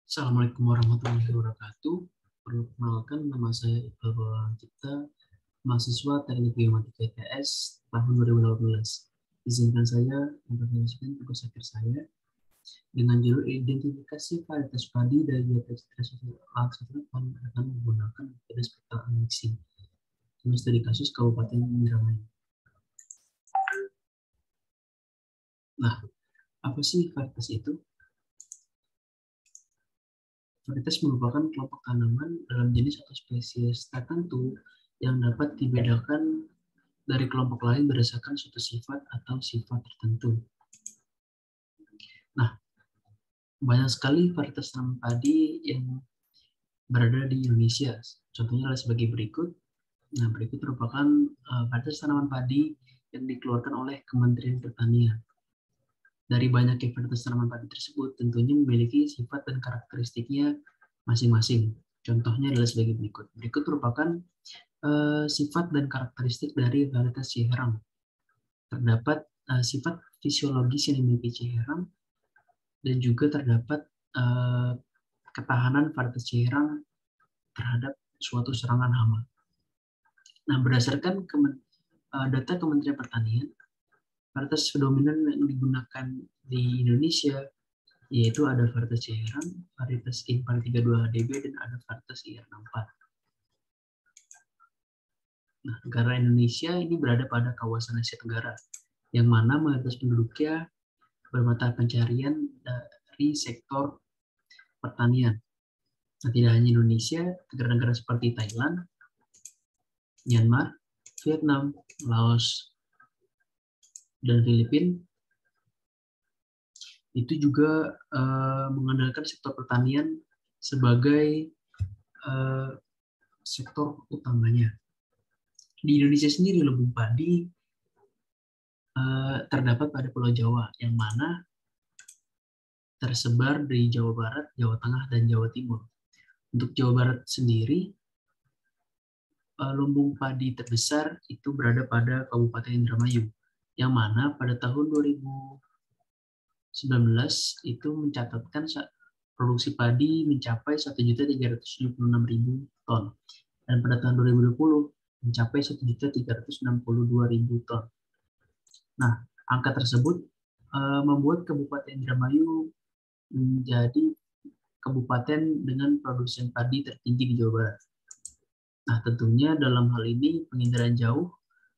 Assalamualaikum warahmatullahi wabarakatuh. Perkenalkan, nama saya Iqbal Bawalan Cipta, mahasiswa Teknik Geomatika ITS tahun 2018. Izinkan saya mempresentasikan tugas akhir saya dengan judul identifikasi varietas padi dari diabetes langsung akan menggunakan metode spectral mixing. Studi kasus Kabupaten Indramayu. Nah, apa sih varietas itu? Varietas merupakan kelompok tanaman dalam jenis atau spesies tertentu yang dapat dibedakan dari kelompok lain berdasarkan suatu sifat atau sifat tertentu. Nah, banyak sekali varietas tanaman padi yang berada di Indonesia. Contohnya adalah sebagai berikut. Nah, berikut merupakan varietas tanaman padi yang dikeluarkan oleh Kementerian Pertanian. Dari banyaknya varietas tanaman padi tersebut, tentunya memiliki sifat dan karakteristiknya masing-masing. Contohnya adalah sebagai berikut. Berikut merupakan sifat dan karakteristik dari varietas Ciherang. Terdapat sifat fisiologis yang dimiliki Ciherang dan juga terdapat ketahanan varietas Ciherang terhadap suatu serangan hama. Nah, berdasarkan data Kementerian Pertanian, varietas dominan yang digunakan di Indonesia yaitu ada varietas Ciherang, varietas Impar 32HDB, dan ada varietas IR64. Nah, negara Indonesia ini berada pada kawasan Asia Tenggara, yang mana mayoritas penduduknya bermata pencarian dari sektor pertanian. Nah, tidak hanya Indonesia, negara-negara seperti Thailand, Myanmar, Vietnam, Laos, dan Filipina itu juga mengandalkan sektor pertanian sebagai sektor utamanya. Di Indonesia sendiri, lumbung padi terdapat pada Pulau Jawa, yang mana tersebar di Jawa Barat, Jawa Tengah, dan Jawa Timur. Untuk Jawa Barat sendiri, lumbung padi terbesar itu berada pada Kabupaten Indramayu, yang mana pada tahun 2019 itu mencatatkan produksi padi mencapai 1.376.000 ton, dan pada tahun 2020 mencapai 1.362.000 ton. Nah, angka tersebut membuat Kabupaten Indramayu menjadi kabupaten dengan produsen padi tertinggi di Jawa Barat. Nah, tentunya dalam hal ini penginderaan jauh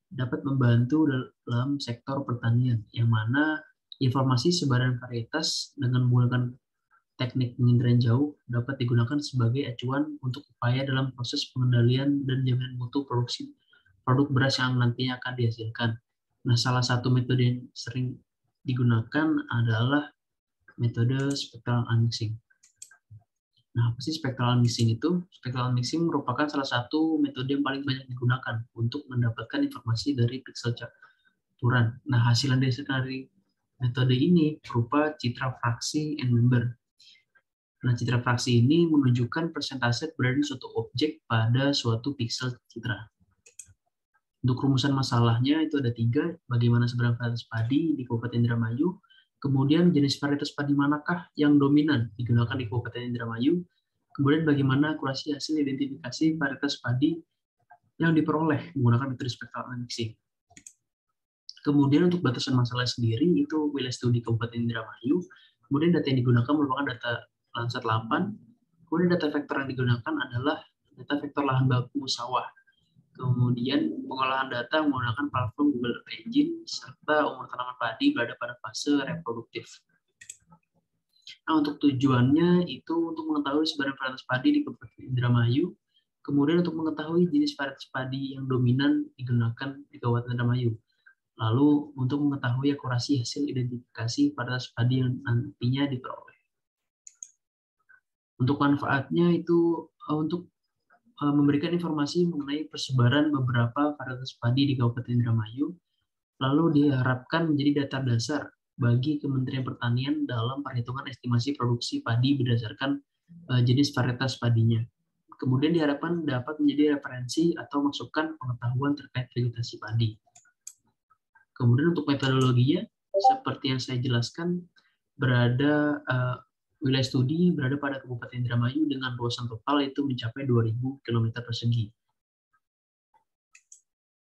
dapat membantu dalam sektor pertanian, yang mana informasi sebaran varietas dengan menggunakan teknik penginderaan jauh dapat digunakan sebagai acuan untuk upaya dalam proses pengendalian dan jaminan mutu produksi produk beras yang nantinya akan dihasilkan. Nah, salah satu metode yang sering digunakan adalah metode spectral mixing. Nah, apa sih spectral mixing itu? Spectral mixing merupakan salah satu metode yang paling banyak digunakan untuk mendapatkan informasi dari piksel campuran. Nah, hasil yang dihasilkan dari metode ini berupa citra fraksi and member. Nah, citra fraksi ini menunjukkan persentase keberadaan suatu objek pada suatu piksel citra. Untuk rumusan masalahnya itu ada 3, bagaimana seberang varietas padi di Kabupaten Indramayu, kemudian jenis varietas padi manakah yang dominan digunakan di Kabupaten Indramayu, kemudian bagaimana akurasi hasil identifikasi varietas padi yang diperoleh menggunakan metode spectral mixing. Kemudian untuk batasan masalah sendiri itu wilayah studi Kabupaten Indramayu, kemudian data yang digunakan merupakan data Landsat 8, kemudian data vektor yang digunakan adalah data vektor lahan baku sawah. Kemudian pengolahan data menggunakan platform Google Earth Engine, serta umur tanaman padi berada pada fase reproduktif. Nah, untuk tujuannya itu untuk mengetahui sebaran varietas padi di Kabupaten Indramayu, kemudian untuk mengetahui jenis varietas padi yang dominan digunakan di Kabupaten Indramayu, lalu untuk mengetahui akurasi hasil identifikasi varietas padi yang nantinya diperoleh. Untuk manfaatnya itu untuk memberikan informasi mengenai persebaran beberapa varietas padi di Kabupaten Indramayu, lalu diharapkan menjadi data dasar bagi Kementerian Pertanian dalam perhitungan estimasi produksi padi berdasarkan jenis varietas padinya. Kemudian diharapkan dapat menjadi referensi atau masukan pengetahuan terkait vegetasi padi. Kemudian untuk metodologinya, seperti yang saya jelaskan, berada Wilayah studi berada pada Kabupaten Indramayu dengan luasan total itu mencapai 2.000 km persegi.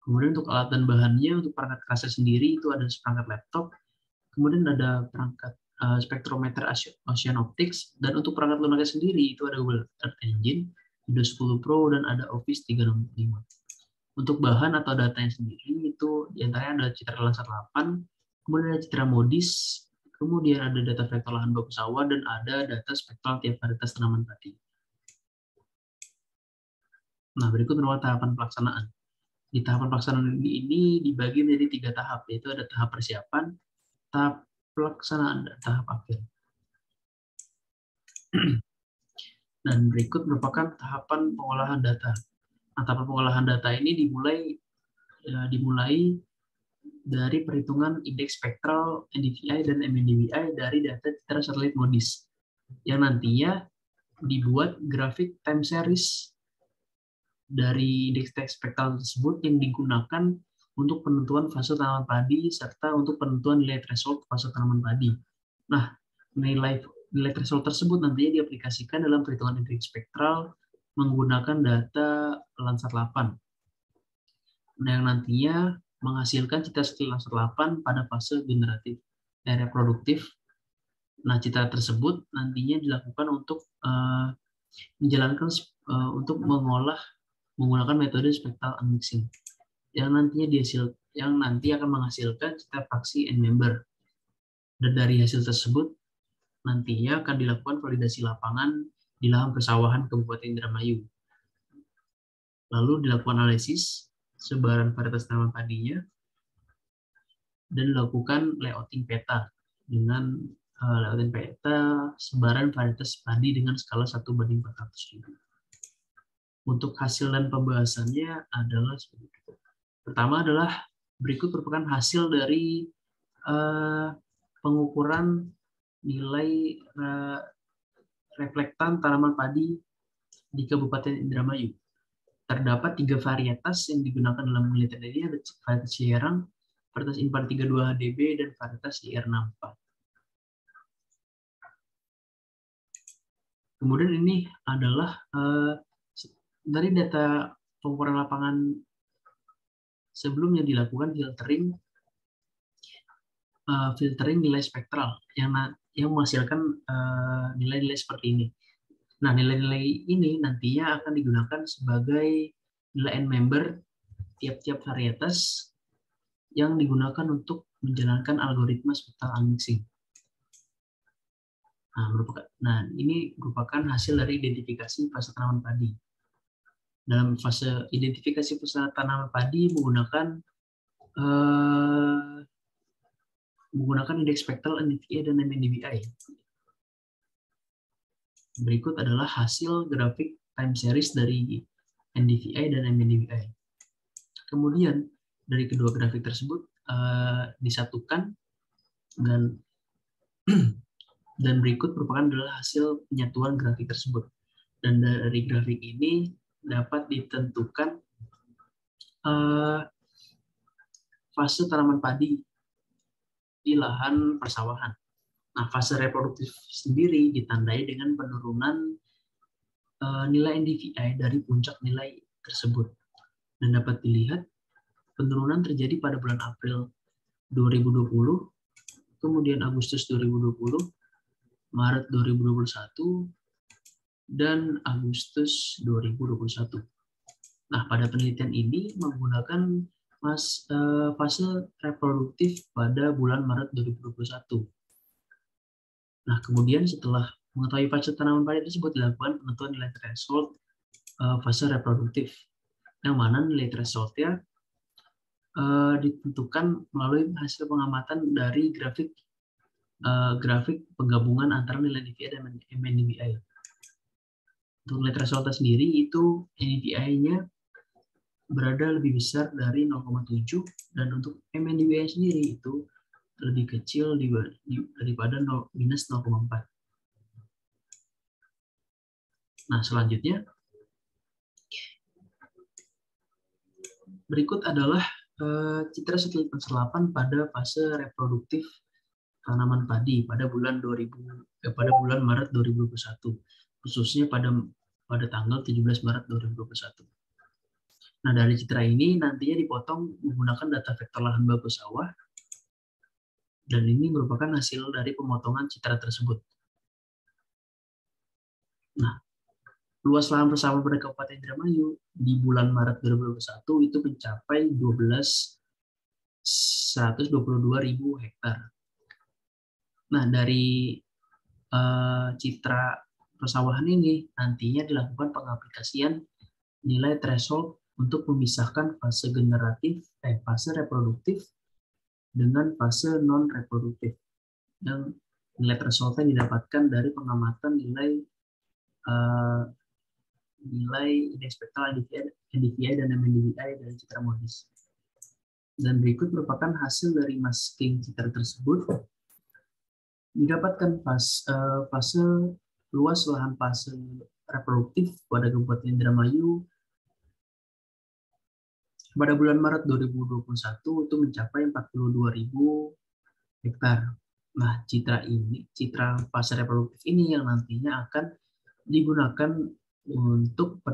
Kemudian untuk alat dan bahannya, untuk perangkat kasar sendiri itu ada seperangkat laptop, kemudian ada perangkat spektrometer Ocean Optics, dan untuk perangkat lunaknya sendiri itu ada Google Earth Engine, Windows 10 Pro, dan ada Office 365. Untuk bahan atau datanya sendiri itu diantaranya ada citra Landsat 8, kemudian ada citra modis, kemudian ada data vektor lahan baku sawah, dan ada data spektral tiap varietas tanaman padi. Nah, berikut beberapa tahapan pelaksanaan. Di tahapan pelaksanaan ini dibagi menjadi 3 tahap, yaitu ada tahap persiapan, tahap pelaksanaan, dan tahap akhir. Dan berikut merupakan tahapan pengolahan data. Nah, tahapan pengolahan data ini dimulai dari perhitungan indeks spektral, NDVI, dan MNDVI dari data citra satelit MODIS, yang nantinya dibuat grafik time series dari indeks spektral tersebut yang digunakan untuk penentuan fase tanaman padi serta untuk penentuan nilai threshold fase tanaman padi. Nah, nilai threshold tersebut nantinya diaplikasikan dalam perhitungan indeks spektral menggunakan data Landsat 8. Nah, yang nantinya menghasilkan citra Landsat 8 pada fase generatif dan reproduktif. Nah, citra tersebut nantinya dilakukan untuk menjalankan untuk mengolah menggunakan metode spectral unmixing yang nanti akan menghasilkan citra fraksi N member. Dan dari hasil tersebut nantinya akan dilakukan validasi lapangan di lahan persawahan Kabupaten Indramayu. Lalu dilakukan analisis sebaran varietas tanaman padinya dan dilakukan layouting peta dengan layouting peta sebaran varietas padi dengan skala 1:400.000. Untuk hasil dan pembahasannya adalah seperti itu. Pertama adalah berikut merupakan hasil dari pengukuran nilai reflektan tanaman padi di Kabupaten Indramayu. Terdapat 3 varietas yang digunakan dalam penelitian ini, ada varietas Cierang, varietas Impar 32 HDB, dan varietas IR64. Kemudian ini adalah dari data pengukuran lapangan sebelumnya dilakukan filtering nilai spektral yang menghasilkan nilai-nilai seperti ini. Nah, nilai-nilai ini nantinya akan digunakan sebagai nilai N member tiap-tiap varietas yang digunakan untuk menjalankan algoritma spectral unmixing. Nah, ini merupakan hasil dari identifikasi fase tanaman padi. Dalam fase identifikasi fase tanaman padi menggunakan indeks spektral NDVI dan MNDVI. Berikut adalah hasil grafik time series dari NDVI dan MNDVI. Kemudian dari kedua grafik tersebut disatukan dan berikut merupakan adalah hasil penyatuan grafik tersebut. Dan dari grafik ini dapat ditentukan fase tanaman padi di lahan persawahan. Nah, fase reproduktif sendiri ditandai dengan penurunan nilai NDVI dari puncak nilai tersebut. Dan dapat dilihat penurunan terjadi pada bulan April 2020, kemudian Agustus 2020, Maret 2021, dan Agustus 2021. Nah, pada penelitian ini menggunakan fase reproduktif pada bulan Maret 2021. Nah, kemudian setelah mengetahui fase tanaman padi tersebut dilakukan penentuan nilai threshold fase reproduktif, yang mana nilai thresholdnya ditentukan melalui hasil pengamatan dari grafik penggabungan antara nilai NDVI dan MNDVI. Untuk nilai threshold sendiri itu NDVI-nya berada lebih besar dari 0,7 dan untuk MNDVI sendiri itu lebih kecil daripada minus 0,4. Nah, selanjutnya berikut adalah citra satelit Landsat 8 pada fase reproduktif tanaman padi pada bulan kepada bulan Maret 2021, khususnya pada tanggal 17 Maret 2021. Nah, dari citra ini nantinya dipotong menggunakan data vektor lahan bagus sawah, dan ini merupakan hasil dari pemotongan citra tersebut. Nah, luas lahan persawahan pada Kabupaten Indramayu di bulan Maret 2021 itu mencapai 122.000 hektar. Nah, dari citra persawahan ini nantinya dilakukan pengaplikasian nilai threshold untuk memisahkan fase fase reproduktif dengan fase non reproduktif. Dan nilai thresholdnya didapatkan dari pengamatan nilai indeks spektral NDVI dan MNDVI dari citra MODIS. Dan berikut merupakan hasil dari masking citra tersebut. Didapatkan fase luas lahan fase reproduktif pada Kabupaten Indramayu pada bulan Maret 2021 itu mencapai 42.000 hektar. Nah, citra fase reproduktif ini yang nantinya akan digunakan untuk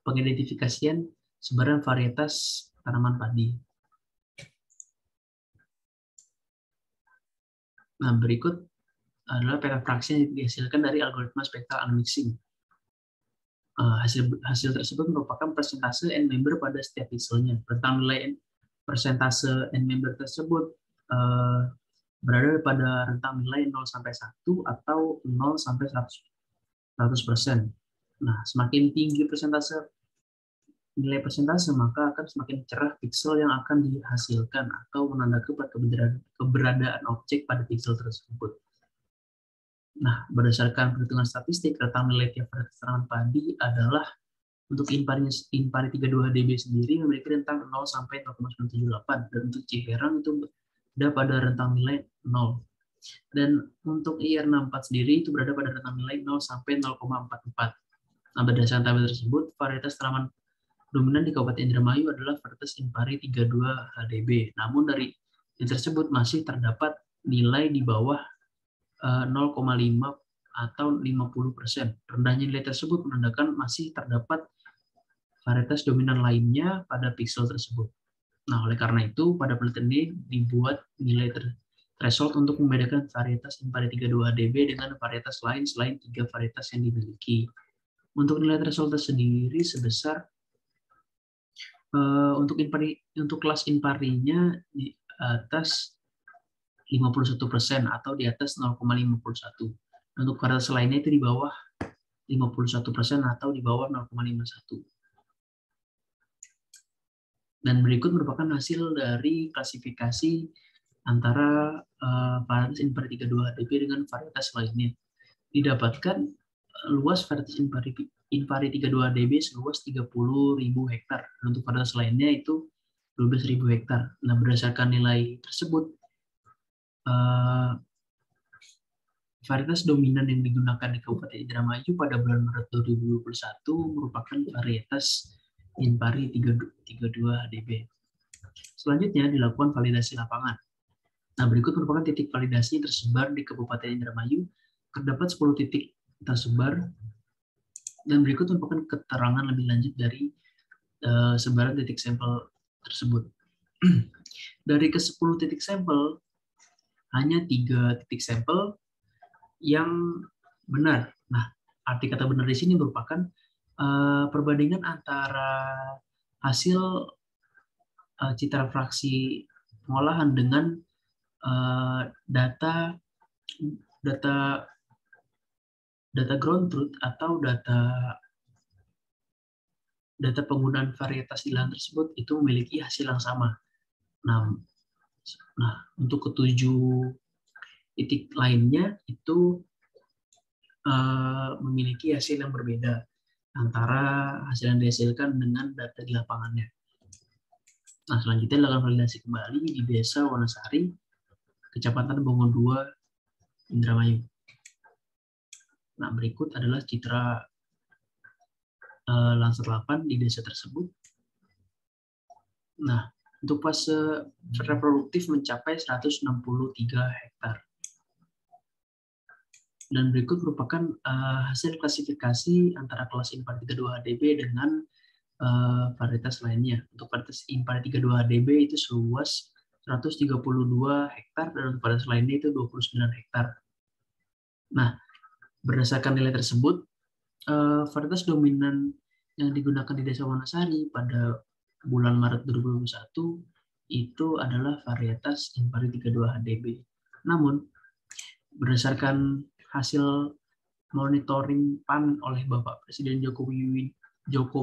pengidentifikasian sebaran varietas tanaman padi. Nah, berikut adalah peta fraksi yang dihasilkan dari algoritma spektral unmixing. Hasil tersebut merupakan persentase n-member pada setiap pixelnya. Tentang nilai persentase n-member tersebut berada pada rentang nilai 0-1 atau 0-100%. Nah, semakin tinggi nilai persentase, maka akan semakin cerah pixel yang akan dihasilkan atau menandakan keberadaan objek pada pixel tersebut. Nah, berdasarkan perhitungan statistik, rentang nilai tiap varietas tanaman padi adalah untuk Impari 32 dB sendiri memiliki rentang 0 sampai 0,978, dan untuk Ciherang itu berada pada rentang nilai 0. Dan untuk IR64 sendiri itu berada pada rentang nilai 0 sampai 0,44. Nah, berdasarkan tabel tersebut, varietas tanaman dominan di Kabupaten Indramayu adalah varietas Impari 32 HDB. Namun dari yang tersebut masih terdapat nilai di bawah 0,5 atau 50%. Rendahnya nilai tersebut menandakan masih terdapat varietas dominan lainnya pada pixel tersebut. Nah, oleh karena itu, pada penelitian ini dibuat nilai threshold untuk membedakan varietas Impari 32 HDB dengan varietas lain selain 3 varietas yang dimiliki. Untuk nilai threshold tersendiri sebesar untuk kelas Imparinya di atas 51% atau di atas 0,51. Untuk varietas lainnya itu di bawah 51% atau di bawah 0,51. Dan berikut merupakan hasil dari klasifikasi antara varietas Impari 32 HDB dengan varietas lainnya. Didapatkan luas varietas Impari 32 HDB seluas 30.000 hektar. Untuk varietas lainnya itu 12.000 hektar. Nah, berdasarkan nilai tersebut, varietas dominan yang digunakan di Kabupaten Indramayu pada bulan Maret 2021 merupakan varietas Impari 32 HDB. Selanjutnya dilakukan validasi lapangan. Nah, berikut merupakan titik validasi yang tersebar di Kabupaten Indramayu. Terdapat 10 titik tersebar, dan berikut merupakan keterangan lebih lanjut dari sebaran titik sampel tersebut. Dari ke-10 titik sampel, hanya 3 titik sampel yang benar. Nah, arti kata benar di sini merupakan perbandingan antara hasil citra fraksi pengolahan dengan data ground truth atau data penggunaan varietas di lahan tersebut itu memiliki hasil yang sama. Nah, untuk ketujuh titik lainnya itu memiliki hasil yang berbeda antara hasil yang dihasilkan dengan data di lapangannya. Nah, selanjutnya dilakukan validasi kembali di Desa Wonosari, Kecamatan Bongo 2, Indramayu. Nah, berikut adalah citra Lansar 8 di desa tersebut. Nah, untuk fase reproduktif mencapai 163 hektar. Dan berikut merupakan hasil klasifikasi antara kelas impari 32 HDB dengan varietas lainnya. Untuk varietas impari 32 HDB itu seluas 132 hektar dan untuk varietas lainnya itu 29 hektar. Nah, berdasarkan nilai tersebut, varietas dominan yang digunakan di Desa Wanasari pada bulan Maret 2021 itu adalah varietas impari 32 HDB. Namun, berdasarkan hasil monitoring panen oleh Bapak Presiden Joko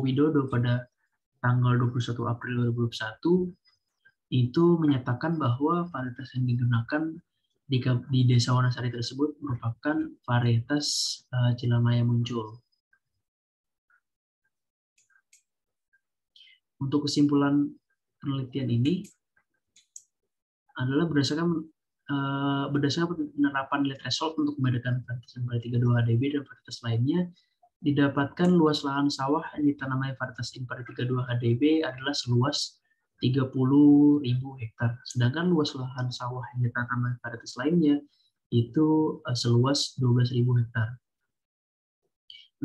Widodo pada tanggal 21 April 2021 itu menyatakan bahwa varietas yang digunakan di Desa Wanasari tersebut merupakan varietas Cilamaya muncul. Untuk kesimpulan penelitian ini adalah berdasarkan penerapan nilai threshold untuk membedakan varietas impari 32 HDB dan varietas lainnya, didapatkan luas lahan sawah yang ditanami varietas impari 32 HDB adalah seluas 30.000 hektar. Sedangkan luas lahan sawah yang ditanami varietas lainnya itu seluas 12.000 hektar.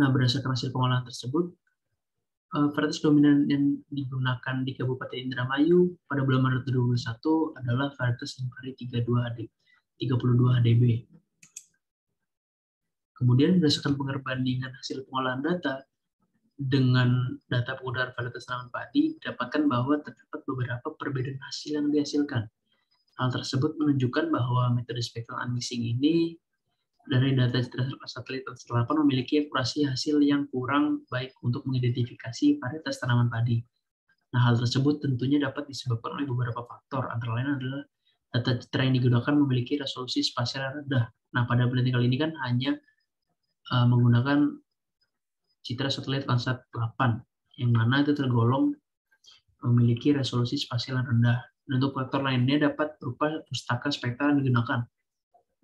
Nah, berdasarkan hasil pengolahan tersebut, varietas dominan yang digunakan di Kabupaten Indramayu pada bulan Maret 2021 adalah varietas impari 32 HDB. Kemudian berdasarkan perbandingan hasil pengolahan data dengan data penggunaan varietas tanaman padi, didapatkan bahwa terdapat beberapa perbedaan hasil yang dihasilkan. Hal tersebut menunjukkan bahwa metode spectral unmixing ini dari data satelit terselatan memiliki akurasi hasil yang kurang baik untuk mengidentifikasi varietas tanaman padi. Nah, hal tersebut tentunya dapat disebabkan oleh beberapa faktor, antara lain adalah data citra yang digunakan memiliki resolusi spasial yang rendah. Nah, pada penelitian kali ini kan hanya menggunakan citra satelit Landsat 8, yang mana itu tergolong memiliki resolusi spasial yang rendah. Dan untuk faktor lainnya dapat berupa pustaka spektral yang digunakan.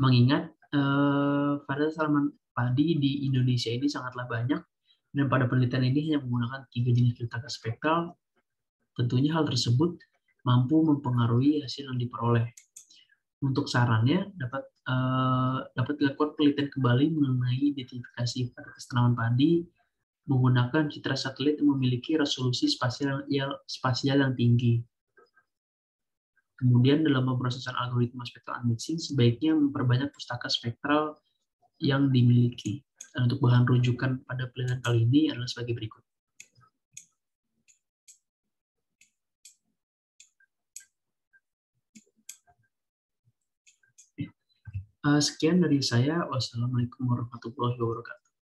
Mengingat varietas tanaman padi di Indonesia ini sangatlah banyak, dan pada penelitian ini hanya menggunakan 3 jenis pustaka spektral, tentunya hal tersebut mampu mempengaruhi hasil yang diperoleh. Untuk sarannya, dapat dilakukan penelitian kembali mengenai identifikasi varietas tanaman padi menggunakan citra satelit yang memiliki resolusi spasial yang tinggi. Kemudian dalam pemrosesan algoritma spectral unmixing sebaiknya memperbanyak pustaka spektral yang dimiliki. Dan untuk bahan rujukan pada penelitian kali ini adalah sebagai berikut. Sekian dari saya. Wassalamualaikum warahmatullahi wabarakatuh.